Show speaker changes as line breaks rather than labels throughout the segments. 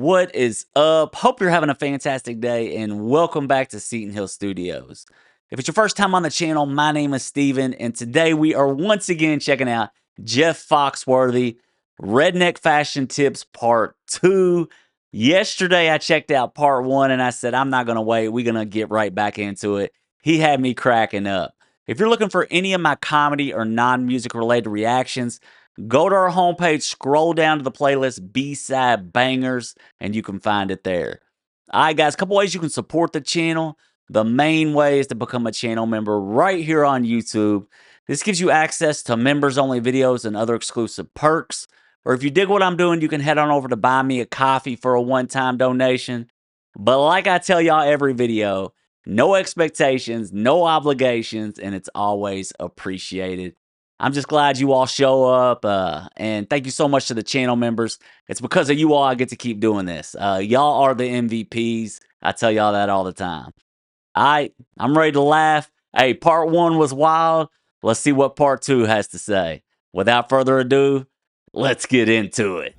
What is up? Hope you're having a fantastic day and welcome back to Seton Hill Studios. If it's your first time on the channel, my name is Steven and today we are once again checking out Jeff Foxworthy, Redneck Fashion Tips Part 2. Yesterday I checked out Part 1 and I said, I'm not going to wait. We're going to get right back into it. He had me cracking up. If you're looking for any of my comedy or non-music related reactions, go to our homepage, scroll down to the playlist B-Side Bangers, and you can find it there. All right, guys, a couple ways you can support the channel. The main way is to become a channel member right here on YouTube. This gives you access to members-only videos and other exclusive perks. Or if you dig what I'm doing, you can head on over to buy me a coffee for a one-time donation. But like I tell y'all every video, no expectations, no obligations, and it's always appreciated. I'm just glad you all show up, and thank you so much to the channel members. It's because of you all I get to keep doing this. Y'all are the MVPs. I tell y'all that all the time. All right, I'm ready to laugh. Hey, part 1 was wild. Let's see what part 2 has to say. Without further ado, let's get into it.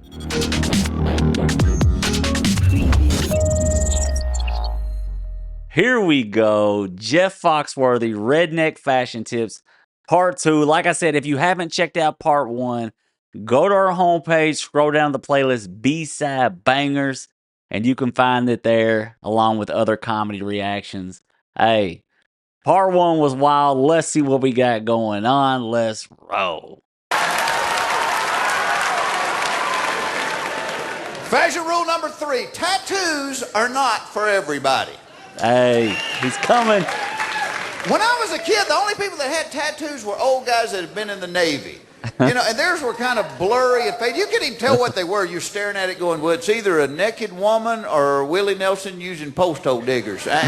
Here we go. Jeff Foxworthy, Redneck Fashion Tips, Part 2. Like I said, if you haven't checked out Part 1, go to our homepage, scroll down the playlist B-Side Bangers, and you can find it there along with other comedy reactions. Hey, Part 1 was wild. Let's see what we got going on. Let's roll.
Fashion rule number 3, tattoos are not for everybody.
Hey, he's coming.
When I was a kid, the only people that had tattoos were old guys that had been in the Navy. You know, and theirs were kind of blurry and faded. You couldn't even tell what they were. You're staring at it going, well, it's either a naked woman or Willie Nelson using post hole diggers. But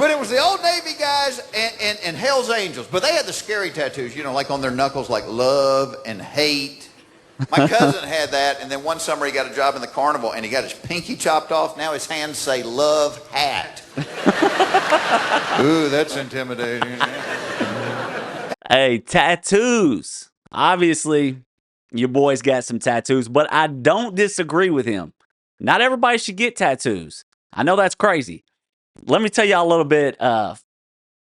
it was the old Navy guys and Hell's Angels. But they had the scary tattoos, you know, like on their knuckles, like love and hate. My cousin had that, and then one summer he got a job in the carnival, and he got his pinky chopped off. Now his hands say love hat. Ooh, that's intimidating.
Hey, tattoos. Obviously, your boy's got some tattoos, but I don't disagree with him. Not everybody should get tattoos. I know that's crazy. Let me tell y'all a little bit.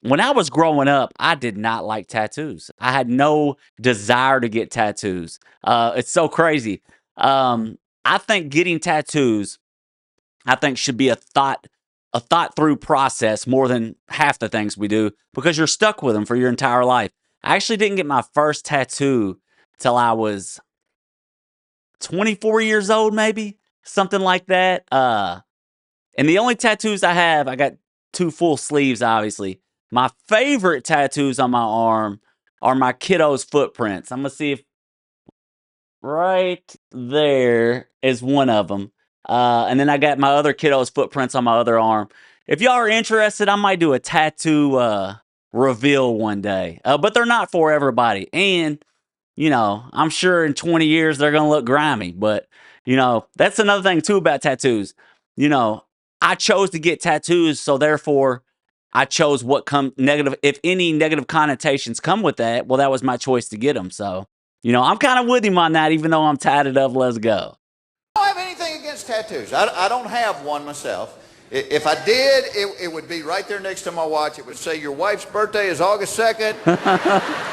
When I was growing up, I did not like tattoos. I had no desire to get tattoos. It's so crazy. I think getting tattoos, should be a thought through process more than half the things we do because you're stuck with them for your entire life. I actually didn't get my first tattoo till I was 24 years old, maybe something like that. And the only tattoos I got 2 full sleeves, obviously. My favorite tattoos on my arm are my kiddos' footprints. I'm going to see if right there is one of them. And then I got my other kiddos' footprints on my other arm. If y'all are interested, I might do a tattoo reveal one day. But they're not for everybody. And, you know, I'm sure in 20 years they're going to look grimy. But, you know, that's another thing, too, about tattoos. You know, I chose to get tattoos, so therefore I chose what negative, if any negative connotations come with that. Well, that was my choice to get them. So, you know, I'm kind of with him on that, even though I'm tatted up. Let's go.
I don't have anything against tattoos. I don't have one myself. If I did, it would be right there next to my watch. It would say your wife's birthday is August 2nd,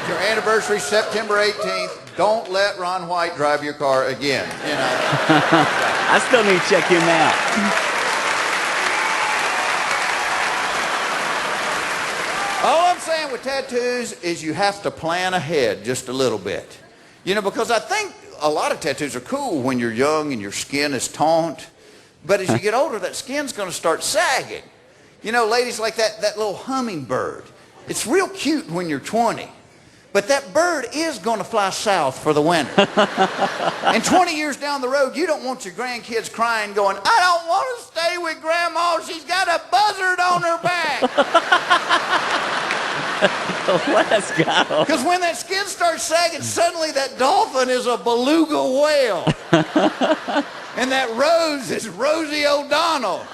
your anniversary September 18th. Don't let Ron White drive your car again. You know.
I still need to check him out.
All I'm saying with tattoos is you have to plan ahead just a little bit. You know, because I think a lot of tattoos are cool when you're young and your skin is taut. But as you get older, that skin's going to start sagging. You know, ladies like that little hummingbird. It's real cute when you're 20. But that bird is going to fly south for the winter. And 20 years down the road, you don't want your grandkids crying going, I don't want to stay with Grandma. She's got a buzzard on her back.
Let's go.
Because when that skin starts sagging, suddenly that dolphin is a beluga whale. And that rose is Rosie O'Donnell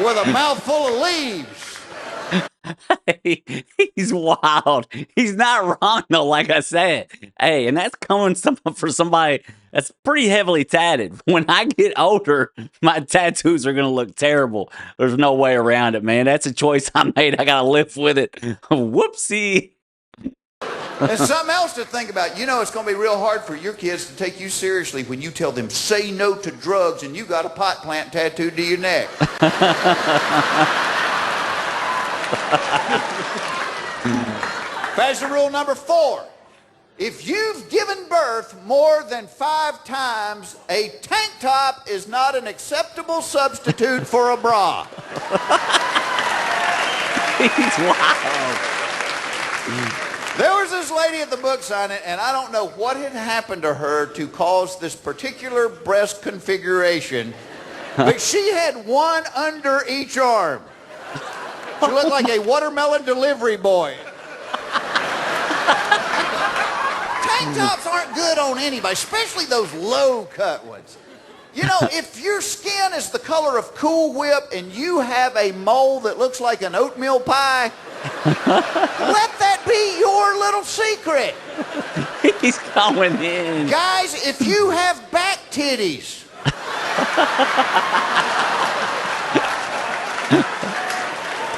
with a mouthful of leaves.
He's wild. He's not wrong though, like I said. Hey, and that's coming for somebody that's pretty heavily tatted. When I get older, my tattoos are gonna look terrible. There's no way around it, man. That's a choice I made. I gotta live with it. Whoopsie.
And something else to think about. You know it's going to be real hard for your kids to take you seriously when you tell them, say no to drugs, and you got a pot plant tattooed to your neck. Fashion rule number 4. If you've given birth more than 5 times, a tank top is not an acceptable substitute for a bra.
He's wild.
There was this lady at the book signing, and I don't know what had happened to her to cause this particular breast configuration, but she had one under each arm. She looked like a watermelon delivery boy. Tank tops aren't good on anybody, especially those low-cut ones. You know, if your skin is the color of Cool Whip and you have a mole that looks like an oatmeal pie, let that be your little secret.
He's going in.
Guys, if you have back titties,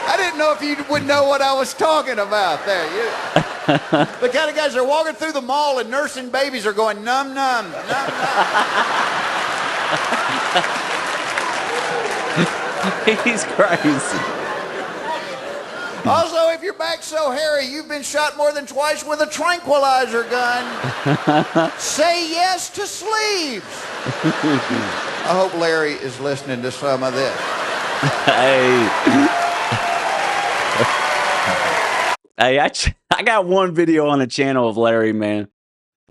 I didn't know if you would know what I was talking about there. The kind of guys that are walking through the mall and nursing babies are going num num, num num.
He's crazy.
Also, if your back's so hairy you've been shot more than twice with a tranquilizer gun, say yes to sleeves. I hope Larry is listening to some of this.
Hey. Hey, I got one video on the channel of Larry, man.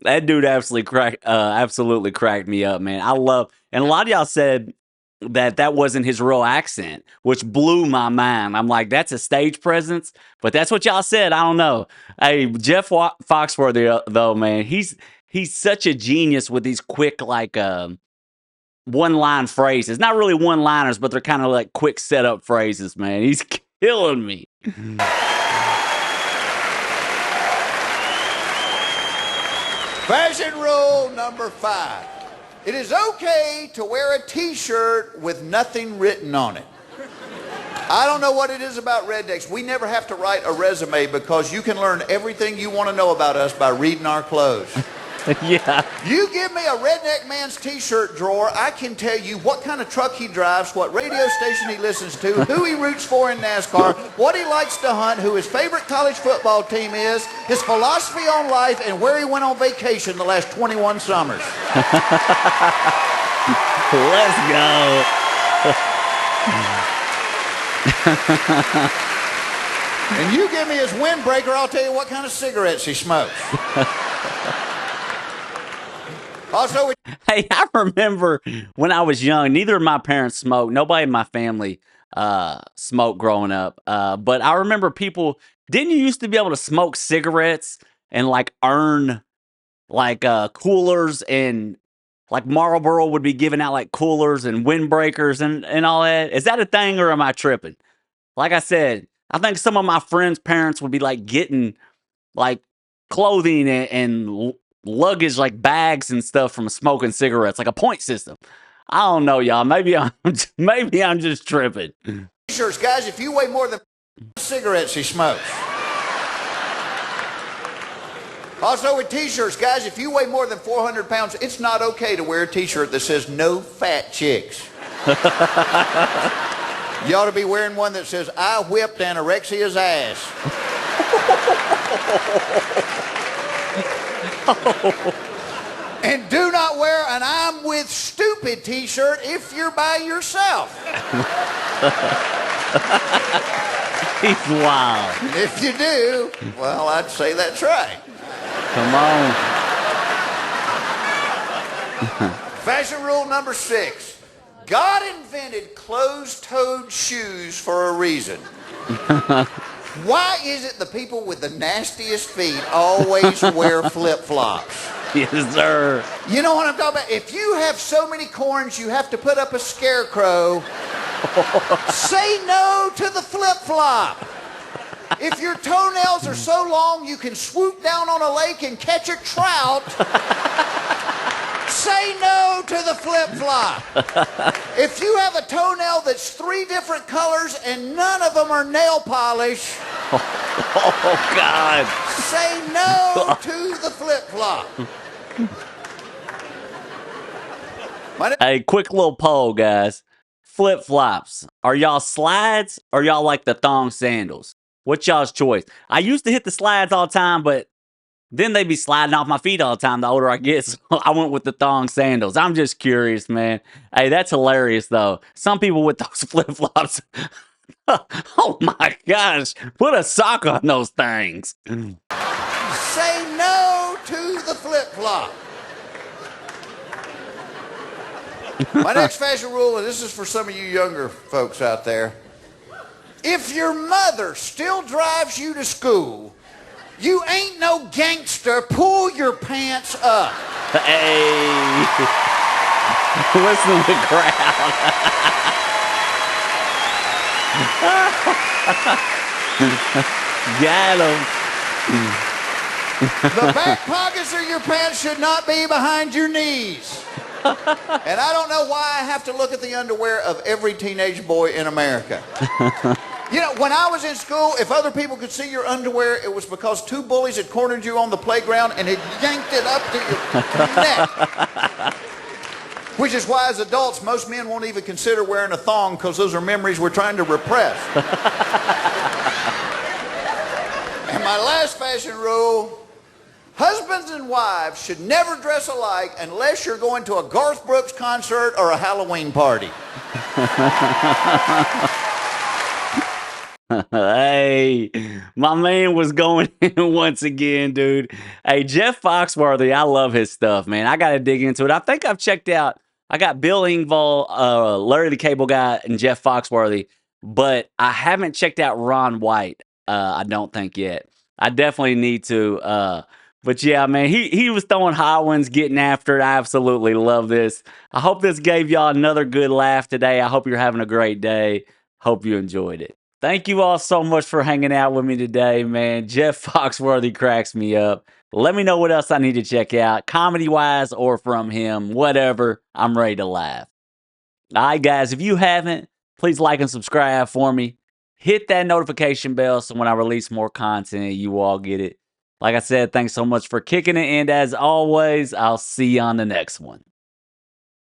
That dude absolutely cracked me up, man. And a lot of y'all said that wasn't his real accent, which blew my mind. I'm like, that's a stage presence, but that's what y'all said. I don't know. Hey, Jeff Foxworthy, though, man, he's such a genius with these quick, like, one-line phrases. Not really one-liners, but they're kind of like quick setup phrases, man. He's killing me.
Fashion rule number 5. It is okay to wear a t-shirt with nothing written on it. I don't know what it is about rednecks. We never have to write a resume because you can learn everything you want to know about us by reading our clothes.
Yeah.
You give me a redneck man's t-shirt drawer, I can tell you what kind of truck he drives, what radio station he listens to, who he roots for in NASCAR, what he likes to hunt, who his favorite college football team is, his philosophy on life, and where he went on vacation the last 21 summers.
Let's go.
And you give me his windbreaker, I'll tell you what kind of cigarettes he smokes. Also,
hey, I remember when I was young, neither of my parents smoked. Nobody in my family smoked growing up. But I remember didn't you used to be able to smoke cigarettes and like earn like coolers, and like Marlboro would be giving out like coolers and windbreakers and all that? Is that a thing, or am I tripping? Like I said, I think some of my friends' parents would be like getting like clothing and luggage, like bags and stuff from smoking cigarettes, like a point system. I don't know, y'all. Maybe I'm just tripping.
T-shirts, guys, if you weigh more than cigarettes he smokes. Also with t-shirts, guys, if you weigh more than 400 pounds, it's not okay to wear a t-shirt that says no fat chicks. You ought to be wearing one that says I whipped anorexia's ass. And do not wear an I'm with stupid t-shirt if you're by yourself.
He's wild.
If you do, well, I'd say that's right.
Come on.
Fashion rule number 6. God invented closed-toed shoes for a reason. Why is it the people with the nastiest feet always wear flip-flops?
Yes, sir.
You know what I'm talking about? If you have so many corns, you have to put up a scarecrow. Say no to the flip-flop. If your toenails are so long you can swoop down on a lake and catch a trout, say no to the flip-flop. If you have a toenail that's 3 different colors and none of them are nail polish,
Oh, God.
say no to the flip-flop.
Hey, quick little poll, guys. Flip-flops. Are y'all slides or y'all like the thong sandals? What's y'all's choice? I used to hit the slides all the time, but then they be sliding off my feet all the time the older I get. So I went with the thong sandals. I'm just curious, man. Hey, that's hilarious, though. Some people with those flip-flops. Oh, my gosh. Put a sock on those things.
Say no to the flip-flop. My next fashion rule, and this is for some of you younger folks out there. If your mother still drives you to school, you ain't no gangster. Pull your pants up.
Hey. Listen to the crowd. Got him.
The back pockets of your pants should not be behind your knees. And I don't know why I have to look at the underwear of every teenage boy in America. You know, when I was in school, if other people could see your underwear, it was because 2 bullies had cornered you on the playground and had yanked it up to your neck. Which is why, as adults, most men won't even consider wearing a thong because those are memories we're trying to repress. And my last fashion rule, husbands and wives should never dress alike unless you're going to a Garth Brooks concert or a Halloween party.
Hey, my man was going in once again, dude. Hey, Jeff Foxworthy, I love his stuff, man. I got to dig into it. I think I've checked out, I got Bill Engvall, Larry the Cable Guy, and Jeff Foxworthy, but I haven't checked out Ron White, I don't think yet. I definitely need to. But yeah, man, he was throwing high ones, getting after it. I absolutely love this. I hope this gave y'all another good laugh today. I hope you're having a great day. Hope you enjoyed it. Thank you all so much for hanging out with me today, man. Jeff Foxworthy cracks me up. Let me know what else I need to check out, comedy-wise or from him, whatever. I'm ready to laugh. All right, guys, if you haven't, please like and subscribe for me. Hit that notification bell so when I release more content, you all get it. Like I said, thanks so much for kicking it. And as always, I'll see you on the next one.